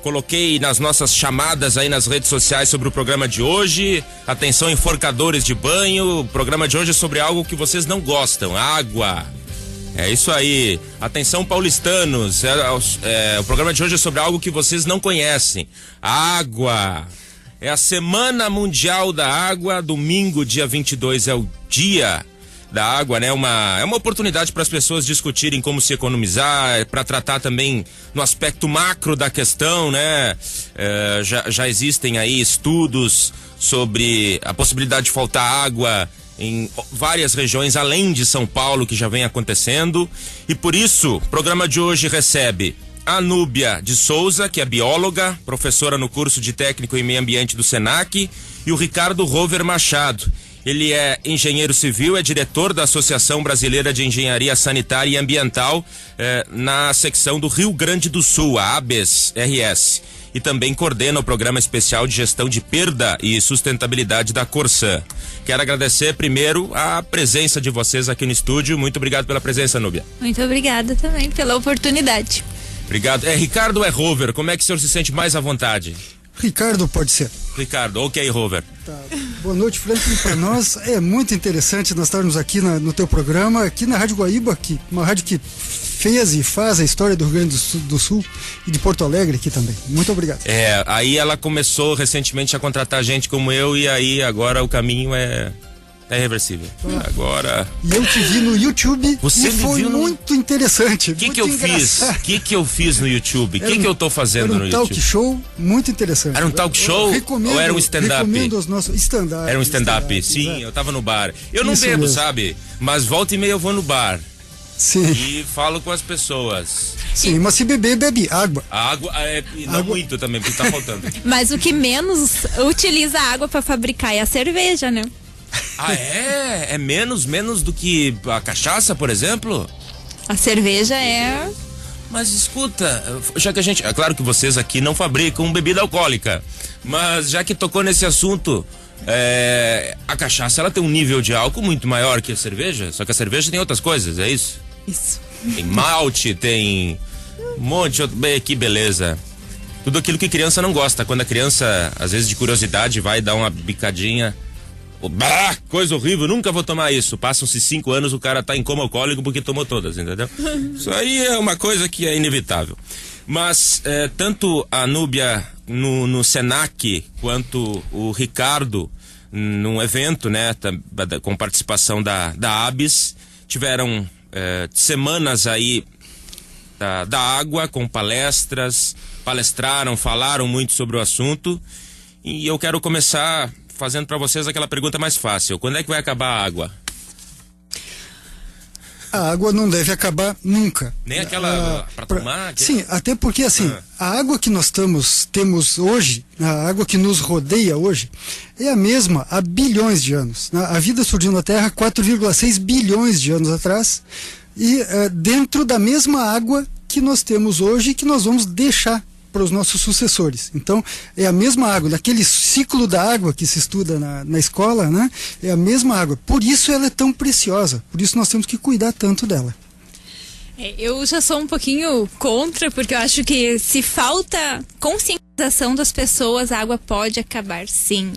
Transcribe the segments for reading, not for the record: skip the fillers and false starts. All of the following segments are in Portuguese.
coloquei nas nossas chamadas aí nas redes sociais sobre o programa de hoje. Atenção, enforcadores de banho. O programa de hoje é sobre algo que vocês não gostam: água. É isso aí. Atenção, paulistanos. O programa de hoje é sobre algo que vocês não conhecem: água. É a Semana Mundial da Água. Domingo, dia 22, é o dia da água, né? É uma oportunidade para as pessoas discutirem como se economizar, para tratar também no aspecto macro da questão, né? Já existem aí estudos sobre a possibilidade de faltar água em várias regiões, além de São Paulo, que já vem acontecendo. E por isso, o programa de hoje recebe a Núbia de Souza, que é bióloga, professora no curso de técnico em meio ambiente do Senac, e o Ricardo Rover Machado. Ele é engenheiro civil, é diretor da Associação Brasileira de Engenharia Sanitária e Ambiental na secção do Rio Grande do Sul, a ABES-RS. E também coordena o Programa Especial de Gestão de Perda e Sustentabilidade da Corsã. Quero agradecer primeiro a presença de vocês aqui no estúdio. Muito obrigado pela presença, Núbia. Muito obrigada também pela oportunidade. Obrigado. Ricardo ou Rover? Como é que o senhor se sente mais à vontade? Ricardo pode ser. Ricardo, ok, Rover. Tá. Boa noite, Franklin. Para nós é muito interessante nós estarmos aqui no teu programa, aqui na Rádio Guaíba, uma rádio que fez e faz a história do Rio Grande do Sul e de Porto Alegre aqui também. Muito obrigado. Aí ela começou recentemente a contratar gente como eu, e aí agora o caminho é reversível. Agora. E eu te vi no YouTube. Você e foi muito interessante. O que eu fiz? O que eu fiz no YouTube? O que eu tô fazendo no YouTube? Era um talk show muito interessante. Era um talk show ou era um stand-up? Recomendo os nossos stand-up. Era um stand-up, sim, eu tava no bar. Eu não bebo, sabe? Mas volta e meia eu vou no bar. Sim. E falo com as pessoas. Sim, mas se beber, bebe água. A água, não muito também, porque tá faltando. Mas o que menos utiliza água para fabricar é a cerveja, né? Ah, é? É menos do que a cachaça, por exemplo? A cerveja é... Mas escuta, já que a gente... É claro que vocês aqui não fabricam bebida alcoólica, mas já que tocou nesse assunto, a cachaça, ela tem um nível de álcool muito maior que a cerveja, só que a cerveja tem outras coisas, é isso? Isso. Tem malte, tem um monte de outro... Que beleza. Tudo aquilo que criança não gosta. Quando a criança, às vezes de curiosidade, vai dar uma bicadinha... Bah, coisa horrível, nunca vou tomar isso. Passam-se 5 anos, o cara tá em coma alcoólico porque tomou todas, entendeu? Isso aí é uma coisa que é inevitável. Mas tanto a Núbia no Senac quanto o Ricardo num evento, né, com participação da ABES, tiveram semanas aí da água, com palestras, falaram muito sobre o assunto. E eu quero começar fazendo para vocês aquela pergunta mais fácil: quando é que vai acabar a água? A água não deve acabar nunca. Nem aquela para tomar? Sim, até porque assim, a água que nós temos hoje, a água que nos rodeia hoje, é a mesma há bilhões de anos. A vida surgiu na Terra 4,6 bilhões de anos atrás, e dentro da mesma água que nós temos hoje e que nós vamos deixar para os nossos sucessores. Então, é a mesma água, naquele ciclo da água que se estuda na escola, né? É a mesma água. Por isso ela é tão preciosa, por isso nós temos que cuidar tanto dela. Eu já sou um pouquinho contra, porque eu acho que se falta conscientização das pessoas, a água pode acabar, sim.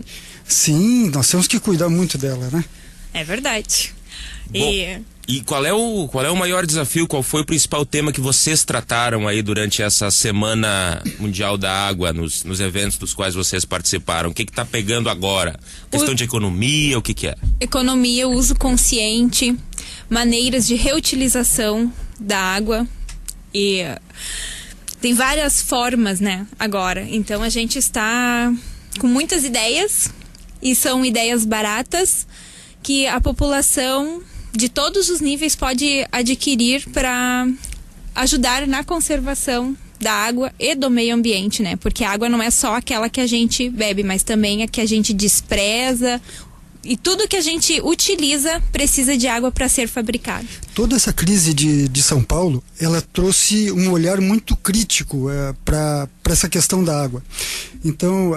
Sim, nós temos que cuidar muito dela, né? É verdade. Bom, e qual é o maior desafio, qual foi o principal tema que vocês trataram aí durante essa Semana Mundial da Água, nos eventos dos quais vocês participaram? O que está pegando agora? Questão de economia, o que é? Economia, uso consciente, maneiras de reutilização da água, e tem várias formas, né, agora. Então a gente está com muitas ideias, e são ideias baratas que a população de todos os níveis pode adquirir para ajudar na conservação da água e do meio ambiente, né? Porque a água não é só aquela que a gente bebe, mas também a que a gente despreza, e tudo que a gente utiliza precisa de água para ser fabricado. Toda essa crise de São Paulo, ela trouxe um olhar muito crítico para essa questão da água. Então,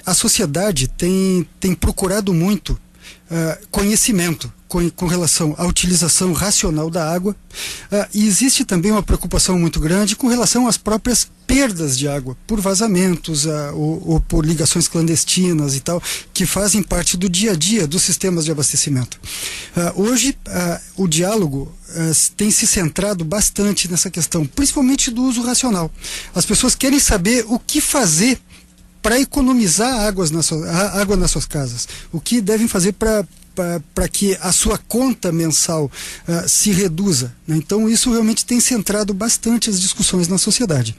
a sociedade tem procurado muito conhecimento com relação à utilização racional da água, e existe também uma preocupação muito grande com relação às próprias perdas de água, por vazamentos ou por ligações clandestinas e tal, que fazem parte do dia a dia dos sistemas de abastecimento. Hoje, o diálogo tem se centrado bastante nessa questão, principalmente do uso racional. As pessoas querem saber o que fazer para economizar água nas suas casas, o que devem fazer para que a sua conta mensal se reduza, né? Então isso realmente tem centrado bastante as discussões na sociedade.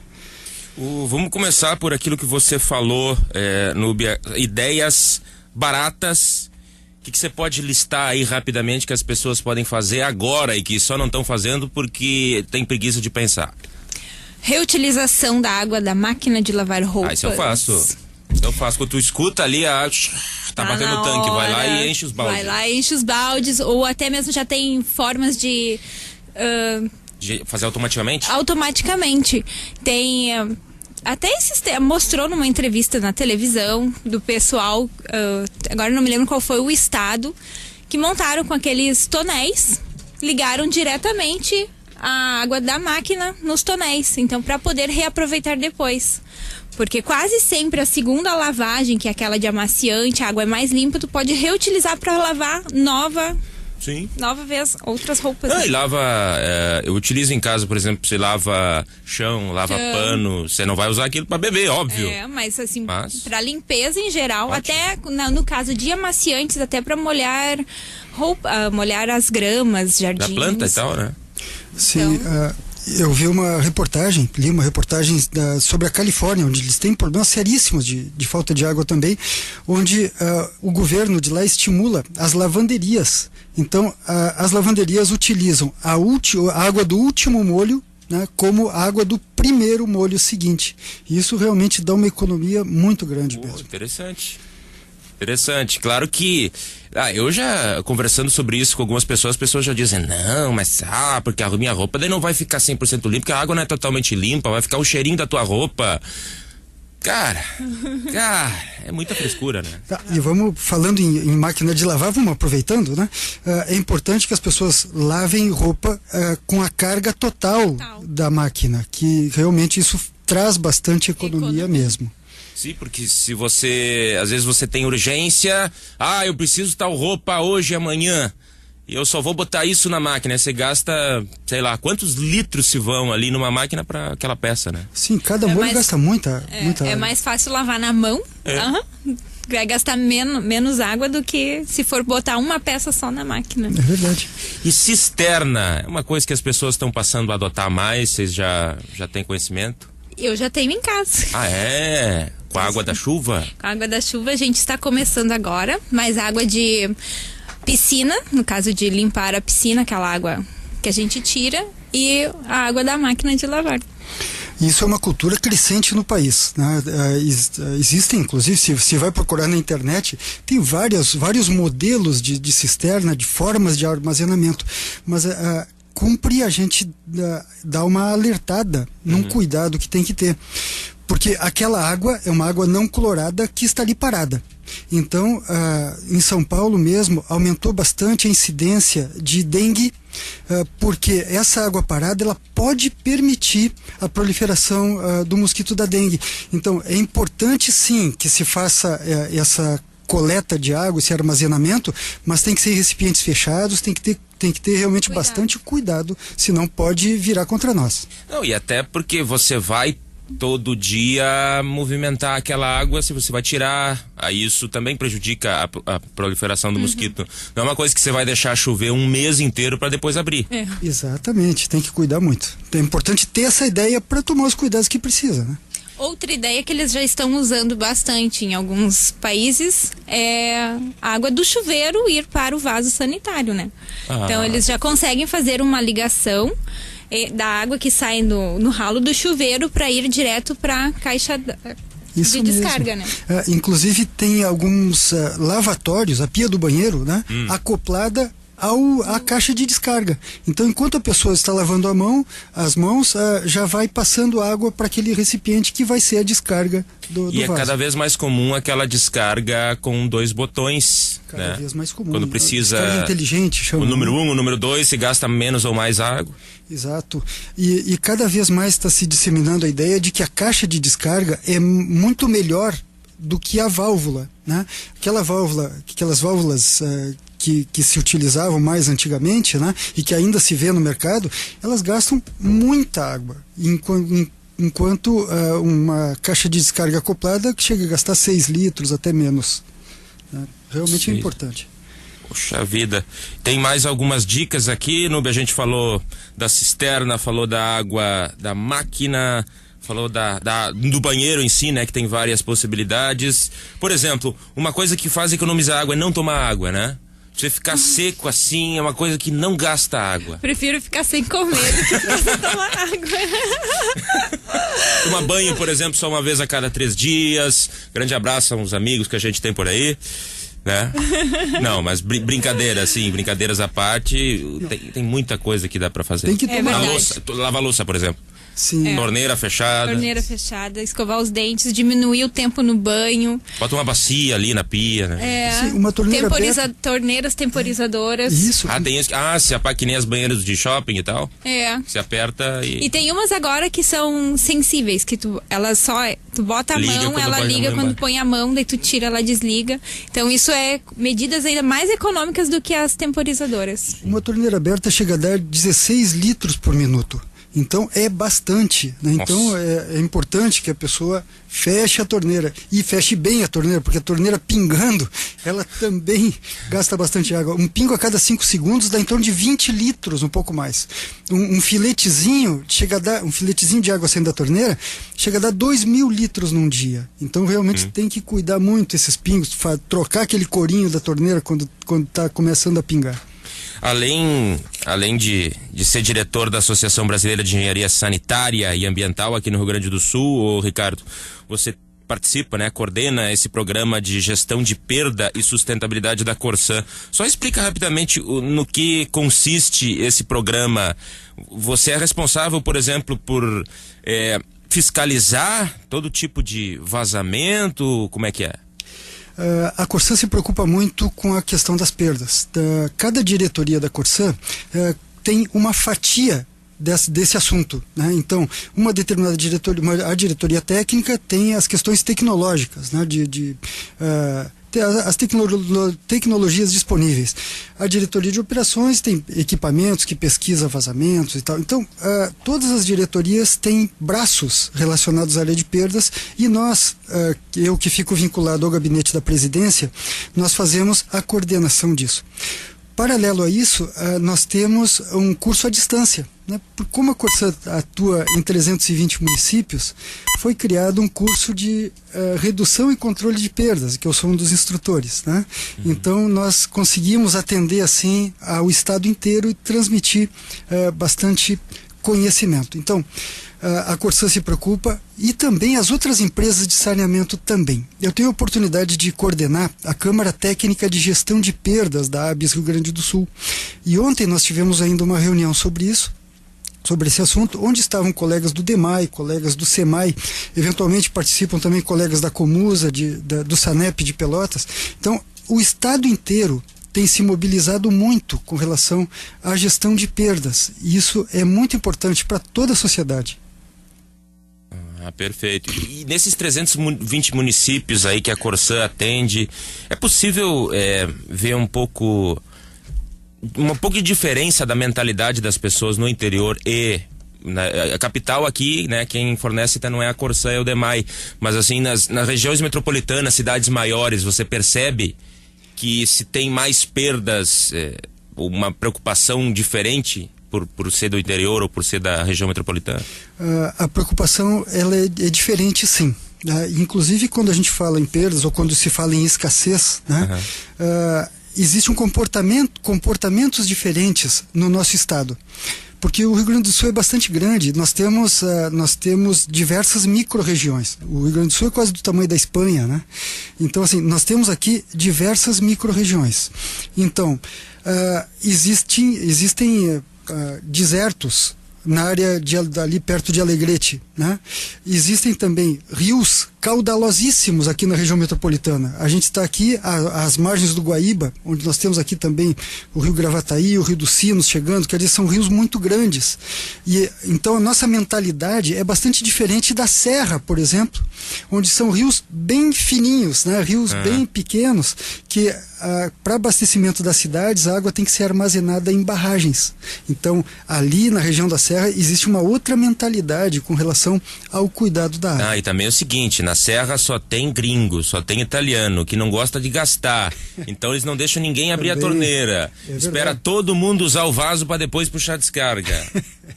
Vamos começar por aquilo que você falou, Núbia, ideias baratas. O que você pode listar aí rapidamente que as pessoas podem fazer agora e que só não estão fazendo porque tem preguiça de pensar? Reutilização da água da máquina de lavar roupas. Isso eu faço. Quando tu escuta ali, tá batendo o tanque, vai lá e enche os baldes. Vai lá e enche os baldes, ou até mesmo já tem formas de fazer automaticamente? Automaticamente. Tem... até mostrou numa entrevista na televisão do pessoal, agora não me lembro qual foi o estado, que montaram com aqueles tonéis, ligaram diretamente a água da máquina nos tonéis, então para poder reaproveitar depois. Porque quase sempre a segunda lavagem, que é aquela de amaciante, a água é mais limpa, tu pode reutilizar para lavar nova vez outras roupas. E lava, eu utilizo em casa, por exemplo, você lava chão, lava pano, você não vai usar aquilo para beber, óbvio. Mas assim, para limpeza em geral, ótimo. Até no caso de amaciantes, até para molhar molhar as gramas, jardins. Da planta e tal, né? Sim, então... eu li uma reportagem sobre a Califórnia, onde eles têm problemas seríssimos de falta de água também, onde o governo de lá estimula as lavanderias. Então, as lavanderias utilizam a água do último molho, né, como a água do primeiro molho seguinte. E isso realmente dá uma economia muito grande mesmo. Interessante. Claro que eu já conversando sobre isso com algumas pessoas, as pessoas já dizem, não, mas porque a minha roupa daí não vai ficar 100% limpa, porque a água não é totalmente limpa, vai ficar o cheirinho da tua roupa. Cara, é muita frescura, né? E vamos falando em máquina de lavar, vamos aproveitando, né? É importante que as pessoas lavem roupa com a carga total da máquina, que realmente isso traz bastante economia mesmo. Sim, porque se você, às vezes você tem urgência, eu preciso tal roupa hoje e amanhã, e eu só vou botar isso na máquina, você gasta, sei lá, quantos litros se vão ali numa máquina para aquela peça, né? Sim, cada molho gasta muita É mais fácil lavar na mão, vai gastar menos água do que se for botar uma peça só na máquina. É verdade. E cisterna, é uma coisa que as pessoas estão passando a adotar mais, vocês já têm conhecimento? Eu já tenho em casa. Com a água da chuva? Com a água da chuva a gente está começando agora, mas água de piscina, no caso de limpar a piscina, aquela água que a gente tira, e a água da máquina de lavar. Isso é uma cultura crescente no país, né? Existem, inclusive, se vai procurar na internet, tem vários modelos de cisterna, de formas de armazenamento, mas cumpre a gente dar uma alertada num cuidado que tem que ter. Porque aquela água é uma água não clorada que está ali parada. Então, em São Paulo mesmo, aumentou bastante a incidência de dengue, porque essa água parada ela pode permitir a proliferação do mosquito da dengue. Então, é importante sim que se faça essa coleta de água, esse armazenamento, mas tem que ser em recipientes fechados, tem que ter realmente bastante cuidado, senão pode virar contra nós. Não, e até porque você vai todo dia movimentar aquela água, se você vai tirar, aí isso também prejudica a proliferação do mosquito. Não é uma coisa que você vai deixar chover um mês inteiro para depois abrir. Exatamente, tem que cuidar muito. É importante ter essa ideia para tomar os cuidados que precisa, né? Outra ideia que eles já estão usando bastante em alguns países é a água do chuveiro ir para o vaso sanitário, né? Então eles já conseguem fazer uma ligação da água que sai no ralo do chuveiro para ir direto para a caixa de descarga, né? Inclusive tem alguns lavatórios, a pia do banheiro, né? Acoplada à caixa de descarga. Então, enquanto a pessoa está lavando as mãos, já vai passando água para aquele recipiente que vai ser a descarga do vaso. E é cada vez mais comum aquela descarga com 2 botões. Cada vez mais comum. Quando precisa... Descarga inteligente, chama. O número 1, o número 2, se gasta menos ou mais água. Exato. E cada vez mais está se disseminando a ideia de que a caixa de descarga é muito melhor do que a válvula, né? Aquelas válvulas que se utilizavam mais antigamente, né? E que ainda se vê no mercado, elas gastam muita água, enquanto uma caixa de descarga acoplada que chega a gastar 6 litros, até menos, né? Realmente Sim. É importante. Poxa vida. Tem mais algumas dicas aqui, Nube. A gente falou da cisterna, falou da água da máquina, falou do banheiro em si, né? Que tem várias possibilidades. Por exemplo, uma coisa que faz economizar água é não tomar água, né? Você ficar seco assim é uma coisa que não gasta água. Prefiro ficar sem comer do que ficar sem tomar água. Tomar banho, por exemplo, só uma vez a cada 3 dias. Grande abraço aos amigos que a gente tem por aí. Né? Não, mas brincadeiras à parte, tem muita coisa que dá pra fazer. Tem que tomar lavar a louça, por exemplo. Sim. Torneira fechada. Torneira fechada, escovar os dentes, diminuir o tempo no banho. Bota uma bacia ali na pia, né? Sim, uma torneira aberta. Torneiras temporizadoras. Isso. Se apaga que nem as banheiras de shopping e tal. Se aperta e... E tem umas agora que são sensíveis, que tu bota a mão, ela liga quando põe a mão, daí tu tira, ela desliga. Então isso é medidas ainda mais econômicas do que as temporizadoras. Uma torneira aberta chega a dar 16 litros por minuto. Então é bastante, né? Então é importante que a pessoa feche a torneira e feche bem a torneira, porque a torneira pingando, ela também gasta bastante água. Um pingo a cada 5 segundos dá em torno de 20 litros, um pouco mais. Um filetezinho de água saindo da torneira chega a dar 2.000 litros num dia. Então realmente tem que cuidar muito esses pingos, trocar aquele corinho da torneira quando está começando a pingar. Além de ser diretor da Associação Brasileira de Engenharia Sanitária e Ambiental aqui no Rio Grande do Sul, Ricardo, você participa, né, coordena esse programa de gestão de perda e sustentabilidade da Corsã. Só explica rapidamente no que consiste esse programa. Você é responsável, por exemplo, por fiscalizar todo tipo de vazamento? Como é que é? A Corsã se preocupa muito com a questão das perdas. Cada diretoria da Corsã tem uma fatia desse assunto, né? Então, uma determinada diretoria, a diretoria técnica tem as questões tecnológicas, né? As tecnologias disponíveis. A diretoria de operações tem equipamentos que pesquisa vazamentos e tal. Então, todas as diretorias têm braços relacionados à área de perdas e nós, eu que fico vinculado ao gabinete da presidência, nós fazemos a coordenação disso. Paralelo a isso, nós temos um curso à distância, né? Como a Corsã atua em 320 municípios, foi criado um curso de redução e controle de perdas, que eu sou um dos instrutores, né? Então nós conseguimos atender assim ao estado inteiro e transmitir bastante conhecimento. Então, a Corsã se preocupa e também as outras empresas de saneamento também. Eu tenho a oportunidade de coordenar a Câmara Técnica de Gestão de Perdas da ABS Rio Grande do Sul. E ontem nós tivemos ainda uma reunião sobre isso, sobre esse assunto, onde estavam colegas do DEMAI, colegas do SEMAI, eventualmente participam também colegas da Comusa, do SANEP de Pelotas. Então, o estado inteiro tem se mobilizado muito com relação à gestão de perdas. E isso é muito importante para toda a sociedade. Perfeito. E nesses 320 municípios aí que a Corsã atende, é possível ver um pouco de diferença da mentalidade das pessoas no interior e a capital aqui, né, quem fornece até não é a Corsã, é o DEMAI, mas assim, nas regiões metropolitanas, cidades maiores, você percebe que se tem mais perdas, uma preocupação diferente por ser do interior ou por ser da região metropolitana? A preocupação ela é diferente, sim. Inclusive quando a gente fala em perdas ou quando se fala em escassez, né, existe comportamentos diferentes no nosso estado. porque o Rio Grande do Sul é bastante grande. Nós temos diversas micro-regiões. O Rio Grande do Sul é quase do tamanho da Espanha, né? Então, assim, nós temos aqui diversas micro-regiões. Então, existem desertos na área ali perto de Alegrete, né? Existem também rios caudalosíssimos aqui na região metropolitana. A gente está aqui às margens do Guaíba, onde nós temos aqui também o Rio Gravataí, o Rio dos Sinos chegando, quer dizer, são rios muito grandes. E então a nossa mentalidade é bastante diferente da Serra, por exemplo, onde são rios bem fininhos, né? Rios bem pequenos, que para abastecimento das cidades a água tem que ser armazenada em barragens. Então ali na região da Serra existe uma outra mentalidade com relação ao cuidado da água. E também é o seguinte, na Serra só tem gringo, só tem italiano, que não gosta de gastar. Então eles não deixam ninguém abrir a torneira. Espera todo mundo usar o vaso para depois puxar a descarga.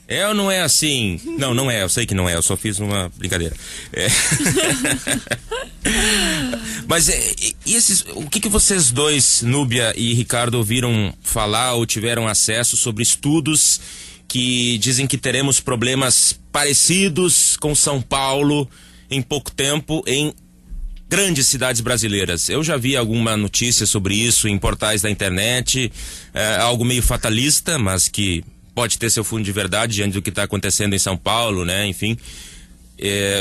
É ou não é assim? Não, não é, eu sei que não é, eu só fiz uma brincadeira. Mas o que vocês dois, Núbia e Ricardo, ouviram falar ou tiveram acesso sobre estudos que dizem que teremos problemas parecidos com São Paulo em pouco tempo em grandes cidades brasileiras? Eu já vi alguma notícia sobre isso em portais da internet, algo meio fatalista, mas que pode ter seu fundo de verdade diante do que está acontecendo em São Paulo, né? Enfim,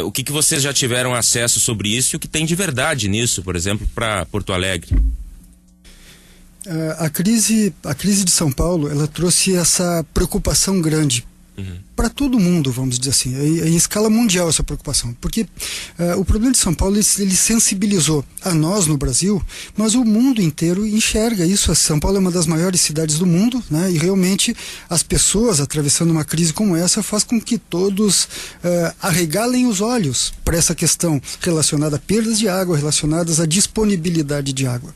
o que vocês já tiveram acesso sobre isso e o que tem de verdade nisso, por exemplo, para Porto Alegre? A crise de São Paulo, ela trouxe essa preocupação grande para todo mundo, vamos dizer assim, em escala mundial essa preocupação, porque o problema de São Paulo ele sensibilizou a nós no Brasil, mas o mundo inteiro enxerga isso. São Paulo é uma das maiores cidades do mundo, né? E realmente as pessoas atravessando uma crise como essa faz com que todos arregalem os olhos para essa questão relacionada a perdas de água, relacionadas à disponibilidade de água.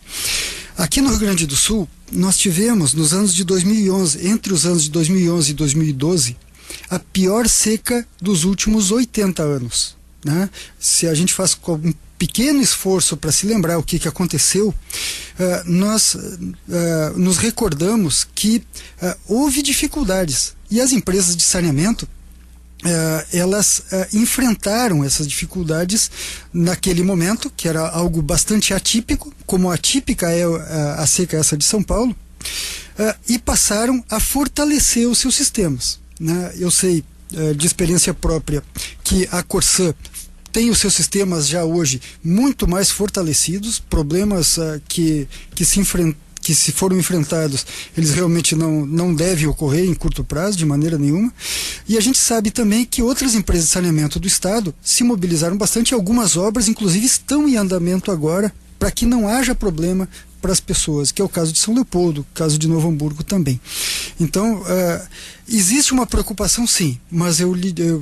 Aqui no Rio Grande do Sul, nós tivemos nos anos de 2011, entre os anos de 2011 e 2012, a pior seca dos últimos 80 anos, né? Se a gente faz um pequeno esforço para se lembrar o que aconteceu, nós nos recordamos que houve dificuldades e as empresas de saneamento elas enfrentaram essas dificuldades naquele momento, que era algo bastante atípico, como atípica é a seca essa de São Paulo, e passaram a fortalecer os seus sistemas, né? Eu sei de experiência própria que a Corsã tem os seus sistemas já hoje muito mais fortalecidos. Problemas que se foram enfrentados, eles realmente não devem ocorrer em curto prazo, de maneira nenhuma. E a gente sabe também que outras empresas de saneamento do Estado se mobilizaram bastante, algumas obras, inclusive, estão em andamento agora, para que não haja problema para as pessoas, que é o caso de São Leopoldo, o caso de Novo Hamburgo também. Então, existe uma preocupação, sim, mas eu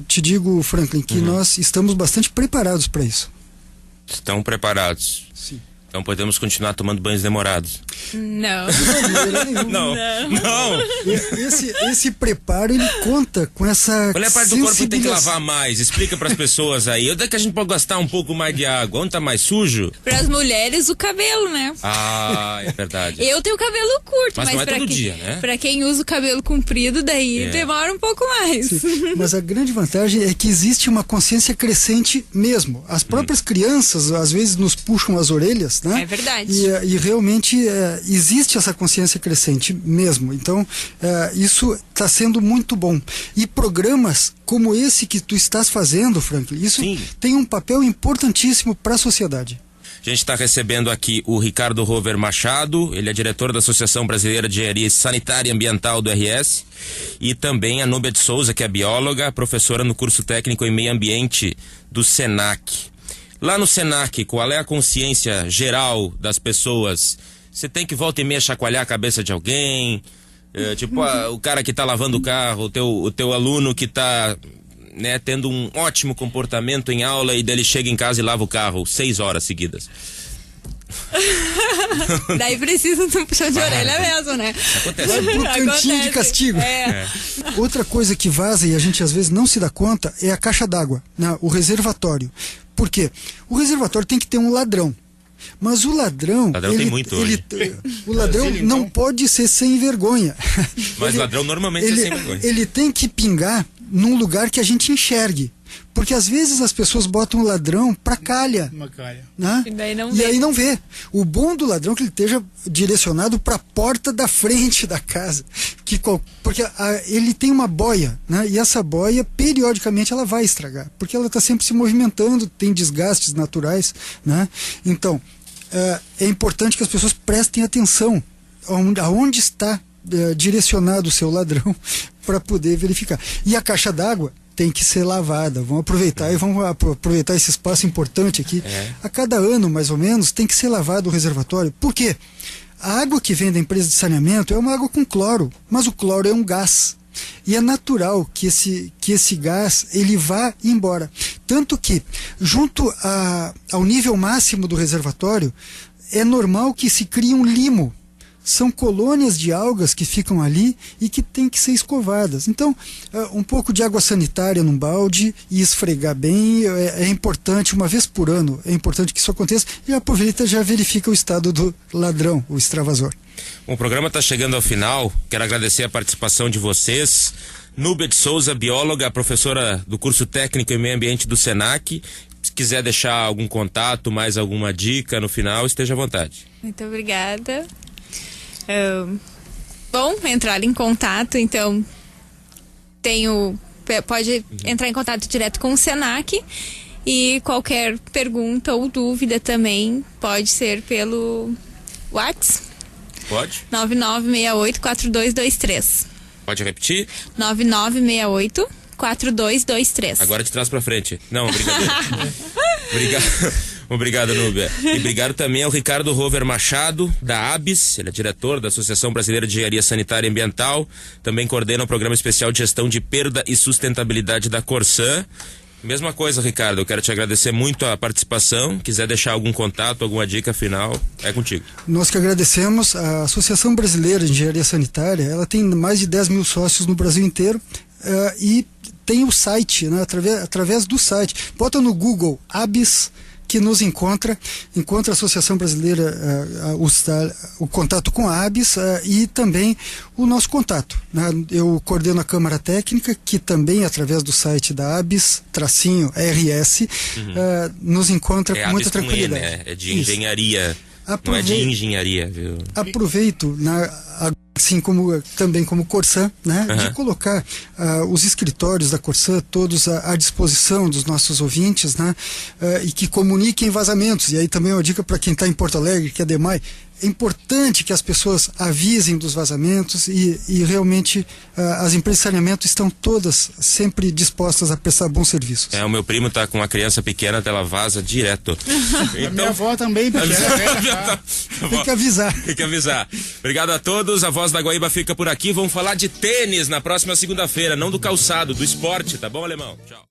te digo, Franklin, que nós estamos bastante preparados para isso. Estão preparados? Sim. Então podemos continuar tomando banhos demorados? Não. Não. Esse preparo, ele conta com essa Qual é a parte do corpo que tem que lavar mais? Explica para as pessoas aí. Onde é que a gente pode gastar um pouco mais de água? Onde tá mais sujo? Para as mulheres, o cabelo, né? É verdade. Eu tenho cabelo curto, mas não é todo quem, dia, né? Para quem usa o cabelo comprido, daí demora um pouco mais. Sim. Mas a grande vantagem é que existe uma consciência crescente mesmo. As próprias crianças, às vezes, nos puxam as orelhas, né? É verdade. E realmente existe essa consciência crescente mesmo. Então, isso está sendo muito bom. E programas como esse que tu estás fazendo, Franklin, isso tem um papel importantíssimo para a sociedade. A gente está recebendo aqui o Ricardo Rover Machado, ele é diretor da Associação Brasileira de Engenharia Sanitária e Ambiental do RS, e também a Núbia de Souza, que é bióloga, professora no curso técnico em meio ambiente do SENAC. Lá no SENAC, qual é a consciência geral das pessoas? Você tem que volta e meia chacoalhar a cabeça de alguém, tipo o cara que está lavando o carro, o teu aluno que está, né, tendo um ótimo comportamento em aula e dele chega em casa e lava o carro 6 horas seguidas. Daí precisa de um puxão de orelha mesmo, né? Acontece. Vai pro cantinho de castigo. Outra coisa que vaza e a gente às vezes não se dá conta é a caixa d'água, né? O reservatório. Por quê? O reservatório tem que ter um ladrão. Mas o ladrão... Tem muito hoje. O ladrão não pode ser sem vergonha. Mas ladrão normalmente é sem vergonha. Ele tem que pingar num lugar que a gente enxergue. Porque às vezes as pessoas botam o ladrão pra calha. Uma calha. Né? E aí não vê. O bom do ladrão é que ele esteja direcionado para a porta da frente da casa. Porque ele tem uma boia, né? E essa boia, periodicamente, ela vai estragar. Porque ela está sempre se movimentando, tem desgastes naturais. Né? Então, é importante que as pessoas prestem atenção aonde está direcionado o seu ladrão para poder verificar. E a caixa d'água tem que ser lavada. Vamos aproveitar esse espaço importante aqui. A cada ano, mais ou menos, tem que ser lavado o reservatório. Por quê? A água que vem da empresa de saneamento é uma água com cloro, mas o cloro é um gás. E é natural que esse gás ele vá embora. Tanto que, junto ao nível máximo do reservatório, é normal que se crie um limo. São colônias de algas que ficam ali e que têm que ser escovadas. Então, um pouco de água sanitária num balde e esfregar bem é importante, uma vez por ano, é importante que isso aconteça. E aproveita, já verifica o estado do ladrão, o extravasor. Bom, o programa está chegando ao final. Quero agradecer a participação de vocês. Núbia de Souza, bióloga, professora do curso técnico em meio ambiente do Senac. Se quiser deixar algum contato, mais alguma dica no final, esteja à vontade. Muito obrigada. Bom, entrar em contato, então pode entrar em contato direto com o Senac e qualquer pergunta ou dúvida também pode ser pelo WhatsApp. Pode? 9968-4223. Pode repetir? 9968-4223. Agora de trás pra frente. Não, obrigado. Obrigado, Núbia. E obrigado também ao Ricardo Rover Machado, da ABS, ele é diretor da Associação Brasileira de Engenharia Sanitária e Ambiental, também coordena o Programa Especial de Gestão de Perda e Sustentabilidade da Corsã. Mesma coisa, Ricardo, eu quero te agradecer muito a participação. Quiser deixar algum contato, alguma dica final, é contigo. Nós que agradecemos. A Associação Brasileira de Engenharia Sanitária, ela tem mais de 10 mil sócios no Brasil inteiro e tem o site, né, através do site. Bota no Google ABS, que nos encontra a Associação Brasileira, o contato com a ABS e também o nosso contato. Né? Eu coordeno a Câmara Técnica, que também, através do site da ABS, _RS, nos encontra com muita tranquilidade. Com E, né? É de engenharia, não é de engenharia, viu? Aproveito, assim também como Corsã, né, de colocar os escritórios da Corsã todos à disposição dos nossos ouvintes, né, e que comuniquem vazamentos. E aí também uma dica para quem está em Porto Alegre, que é DEMAI, é importante que as pessoas avisem dos vazamentos e realmente as empresas de saneamento estão todas sempre dispostas a prestar bons serviços. O meu primo tá com uma criança pequena, ela vaza direto. Então, a minha avó também pequena. Tem que avisar. Tem que avisar. Obrigado a todos, a Voz da Guaíba fica por aqui. Vamos falar de tênis na próxima segunda-feira, não do calçado, do esporte, tá bom, Alemão? Tchau.